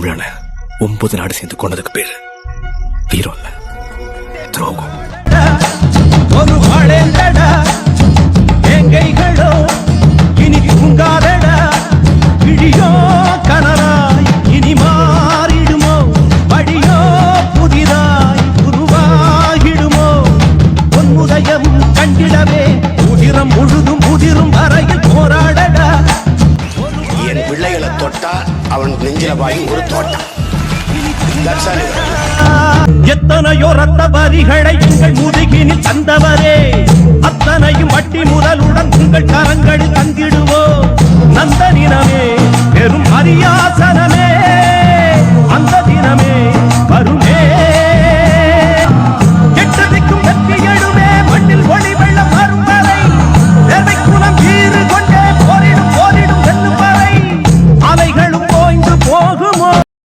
தமிழன 9 நாடு சேர்ந்து கொண்டதுக்கு பேரு வீரம் இல்ல, துரோகம். ஒரு வாழேண்டடா எங்கைகளோ இனி தூங்காதடா, விழியோ கனராய் இனி மாறிடுமோ, வழியோ புதிதாய் உருவாகிடுமோ, பொன்முதயம் கண்டிடவே உதிரம் முழுதும் உதிரும் வரையில் போராடடா. என் பிள்ளைகளை தொட்டா அவன் நெஞ்சில வாயு ஒரு தோட்டம். எத்தனையோ ரத்த வரிகளை எங்கள் முதுகினில் தந்தவரே, அத்தனையும் வட்டி முதலுடன் உங்கள் கரங்களில் தந்திடுவோ. நந்தனினமே பெரும் அரியாசனமே